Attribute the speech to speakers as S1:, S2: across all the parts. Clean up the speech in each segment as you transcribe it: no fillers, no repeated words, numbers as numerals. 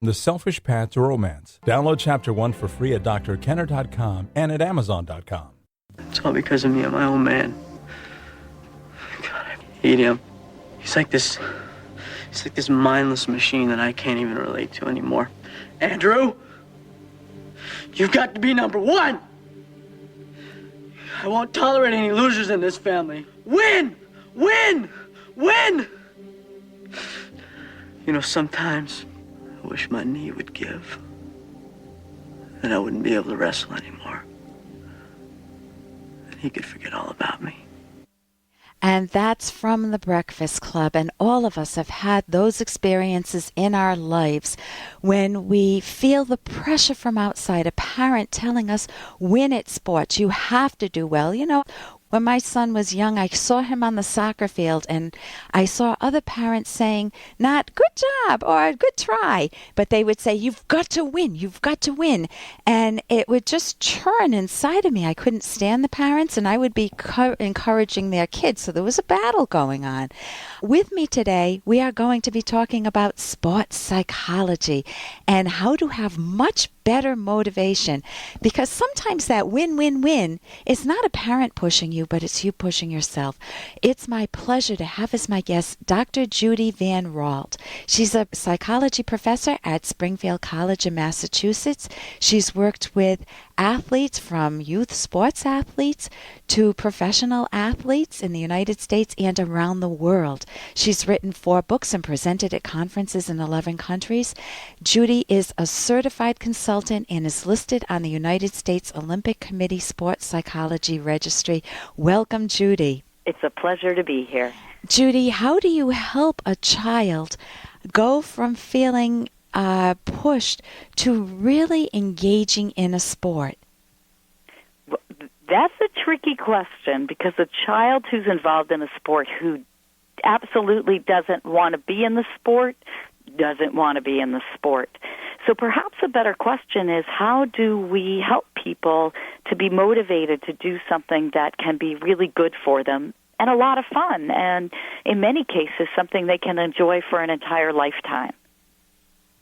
S1: The Selfish Path to Romance. Download Chapter 1 for free at drkenner.com and at amazon.com.
S2: It's all because of me. I'm my own man. God, I hate him. He's like this mindless machine that I can't even relate to anymore. Andrew, you've got to be number one. I won't tolerate any losers in this family. Win! Win! Win! You know, sometimes I wish my knee would give, and I wouldn't be able to wrestle anymore. And he could forget all about me.
S3: And that's from the Breakfast Club. And all of us have had those experiences in our lives when we feel the pressure from outside, a parent telling us, win at sports, you have to do well. You know, when my son was young, I saw him on the soccer field, and I saw other parents saying, not good job or good try, but they would say, you've got to win, you've got to win. And it would just churn inside of me. I couldn't stand the parents, and I would be encouraging their kids. So there was a battle going on. With me today, we are going to be talking about sports psychology and how to have much better motivation, because sometimes that win-win-win is not a parent pushing you, but it's you pushing yourself. It's my pleasure to have as my guest Dr. Judy Vanraalte. She's a psychology professor at Springfield College in Massachusetts. She's worked with athletes, from youth sports athletes to professional athletes in the United States and around the world. She's written 4 books and presented at conferences in 11 countries. Judy is a certified consultant and is listed on the United States Olympic Committee Sports Psychology Registry. Welcome, Judy.
S4: It's a pleasure to be here.
S3: Judy, how do you help a child go from feeling pushed to really engaging in a sport?
S4: That's a tricky question, because a child who's involved in a sport who absolutely doesn't want to be in the sport doesn't want to be in the sport. So perhaps a better question is, how do we help people to be motivated to do something that can be really good for them and a lot of fun, and in many cases something they can enjoy for an entire lifetime?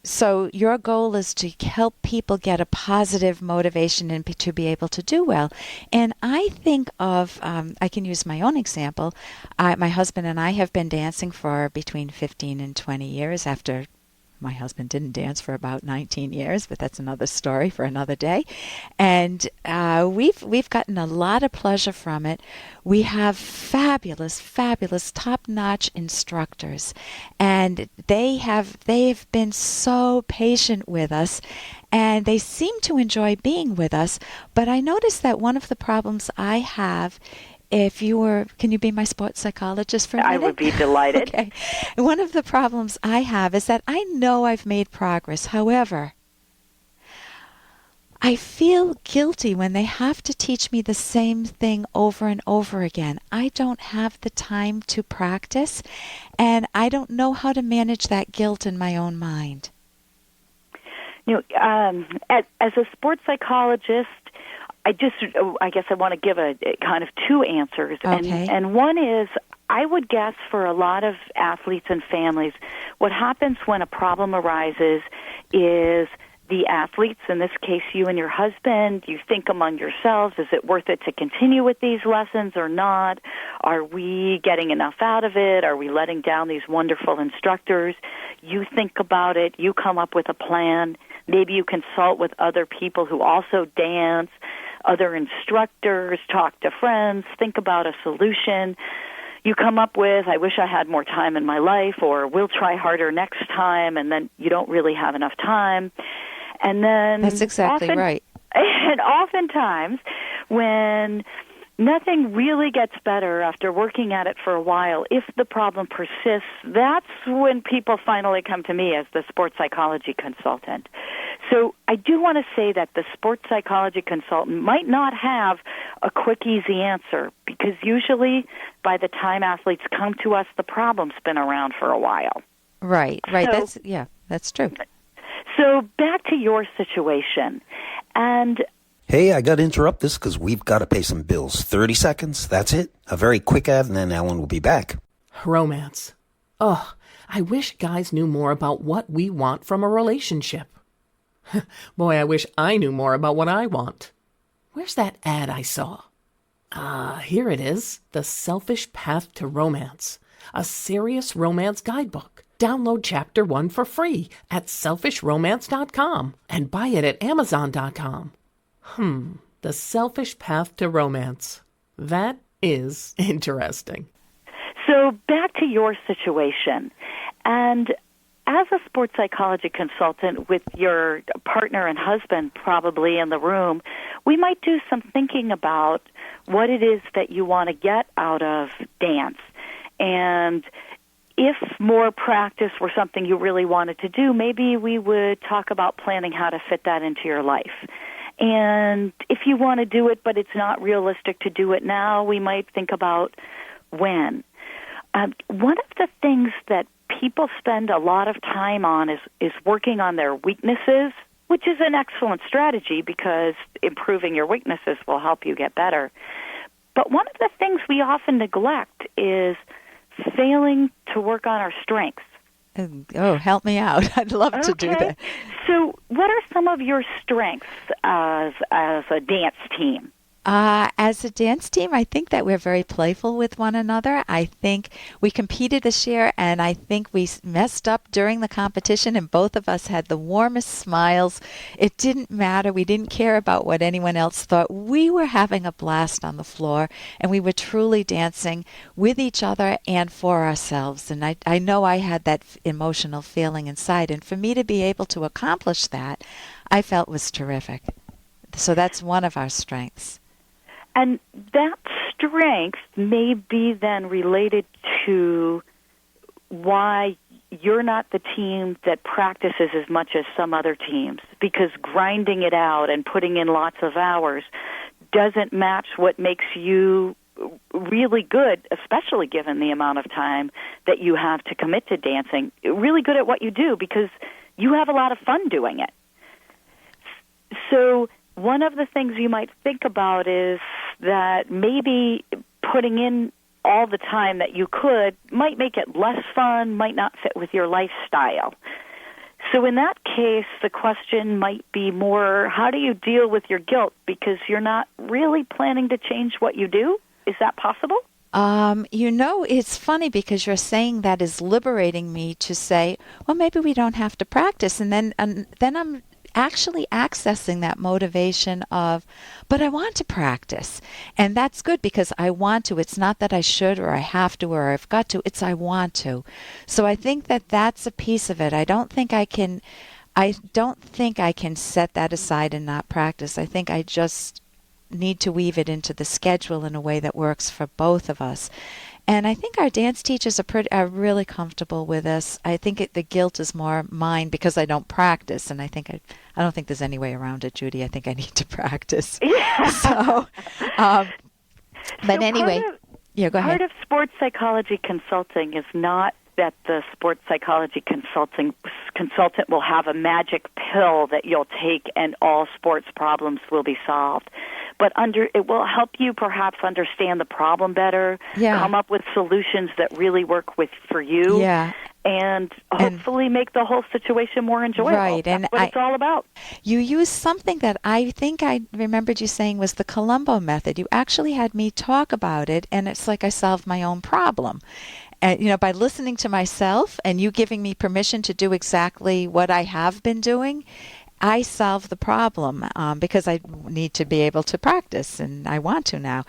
S3: So your goal is to help people get a positive motivation and to be able to do well. And I think of, I can use my own example. My husband and I have been dancing for between 15 and 20 years. After my husband didn't dance for about 19 years, but that's another story for another day. And we've gotten a lot of pleasure from it. We have fabulous, top-notch instructors, and they've been so patient with us, and they seem to enjoy being with us. But I noticed that one of the problems I have, can you be my sports psychologist for a minute?
S4: I would be delighted.
S3: Okay. One of the problems I have is that I know I've made progress. However, I feel guilty when they have to teach me the same thing over and over again. I don't have the time to practice, and I don't know how to manage that guilt in my own mind.
S4: You know, as a sports psychologist, I guess I want to give a kind of 2 answers.
S3: Okay.
S4: And one is, I would guess for a lot of athletes and families, what happens when a problem arises is the athletes, in this case you and your husband, you think among yourselves, is it worth it to continue with these lessons or not? Are we getting enough out of it? Are we letting down these wonderful instructors? You think about it, you come up with a plan. Maybe you consult with other people who also dance, other instructors, talk to friends, think about a solution. You come up with, I wish I had more time in my life, or we'll try harder next time, and then you don't really have enough time. And then
S3: that's exactly right.
S4: And oftentimes, when nothing really gets better after working at it for a while, if the problem persists, that's when people finally come to me as the sports psychology consultant. So I do want to say that the sports psychology consultant might not have a quick, easy answer, because usually by the time athletes come to us, the problem's been around for a while.
S3: Right.
S4: So,
S3: that's true.
S4: So back to your situation. And
S5: hey, I got to interrupt this because we've got to pay some bills. 30 seconds, that's it. A very quick ad, and then Ellen will be back.
S6: Romance. Ugh, I wish guys knew more about what we want from a relationship. Boy, I wish I knew more about what I want. Where's that ad I saw? Here it is. The Selfish Path to Romance. A serious romance guidebook. Download Chapter 1 for free at selfishromance.com and buy it at amazon.com. The Selfish Path to Romance. That is interesting.
S4: So back to your situation. And as a sports psychology consultant with your partner and husband probably in the room, we might do some thinking about what it is that you want to get out of dance. And if more practice were something you really wanted to do, maybe we would talk about planning how to fit that into your life. And if you want to do it, but it's not realistic to do it now, we might think about when. One of the things that people spend a lot of time on is working on their weaknesses, which is an excellent strategy because improving your weaknesses will help you get better. But one of the things we often neglect is failing to work on our strengths.
S3: Oh, help me out. I'd love to do that.
S4: So what are some of your strengths as a dance team?
S3: As a dance team, I think that we're very playful with one another. I think we competed this year, and I think we messed up during the competition, and both of us had the warmest smiles. It didn't matter. We didn't care about what anyone else thought. We were having a blast on the floor, and we were truly dancing with each other and for ourselves. And I know I had that emotional feeling inside, and for me to be able to accomplish that, I felt was terrific. So that's one of our strengths.
S4: And that strength may be then related to why you're not the team that practices as much as some other teams, because grinding it out and putting in lots of hours doesn't match what makes you really good, especially given the amount of time that you have to commit to dancing, really good at what you do because you have a lot of fun doing it. So one of the things you might think about is that maybe putting in all the time that you could might make it less fun, might not fit with your lifestyle. So in that case, the question might be more, how do you deal with your guilt? Because you're not really planning to change what you do? Is that possible?
S3: It's funny because you're saying that is liberating me to say, well, maybe we don't have to practice. And then I'm actually accessing that motivation of, but I want to practice. And that's good because I want to. It's not that I should or I have to or I've got to. It's I want to. So I think that that's a piece of it. I don't think I can set that aside and not practice. I think I just need to weave it into the schedule in a way that works for both of us. And I think our dance teachers are really comfortable with us. I think the guilt is more mine because I don't practice, and I don't think there's any way around it, Judy. I think I need to practice.
S4: Yeah.
S3: But anyway, go ahead.
S4: Part of sports psychology consulting is not that the sports psychology consultant will have a magic pill that you'll take and all sports problems will be solved. But it will help you perhaps understand the problem better, come up with solutions that really work for you, and hopefully make the whole situation more enjoyable.
S3: Right,
S4: That's what it's all about.
S3: You use something that I think I remembered you saying was the Columbo method. You actually had me talk about it, and it's like I solved my own problem. And, by listening to myself and you giving me permission to do exactly what I have been doing, I solve the problem because I need to be able to practice, and I want to now.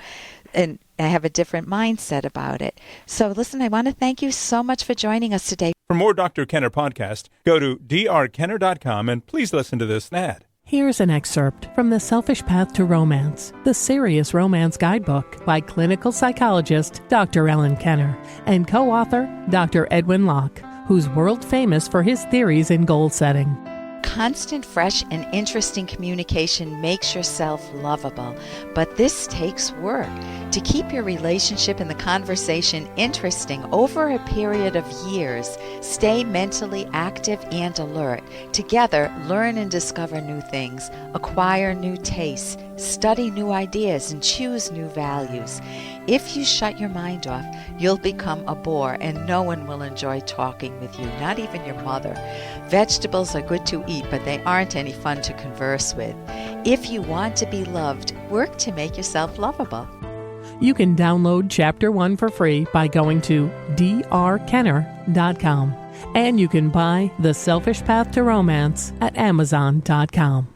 S3: And I have a different mindset about it. So listen, I want to thank you so much for joining us today.
S1: For more Dr. Kenner podcast, go to drkenner.com and please listen to this ad.
S6: Here's an excerpt from The Selfish Path to Romance, the Serious Romance Guidebook by clinical psychologist Dr. Ellen Kenner and co-author Dr. Edwin Locke, who's world famous for his theories in goal setting.
S3: Constant, fresh, and interesting communication makes yourself lovable, but this takes work. To keep your relationship and the conversation interesting over a period of years, stay mentally active and alert. Together, learn and discover new things, acquire new tastes, study new ideas, and choose new values. If you shut your mind off, you'll become a bore and no one will enjoy talking with you, not even your mother. Vegetables are good to eat, but they aren't any fun to converse with. If you want to be loved, work to make yourself lovable.
S6: You can download Chapter 1 for free by going to drkenner.com. And you can buy The Selfish Path to Romance at amazon.com.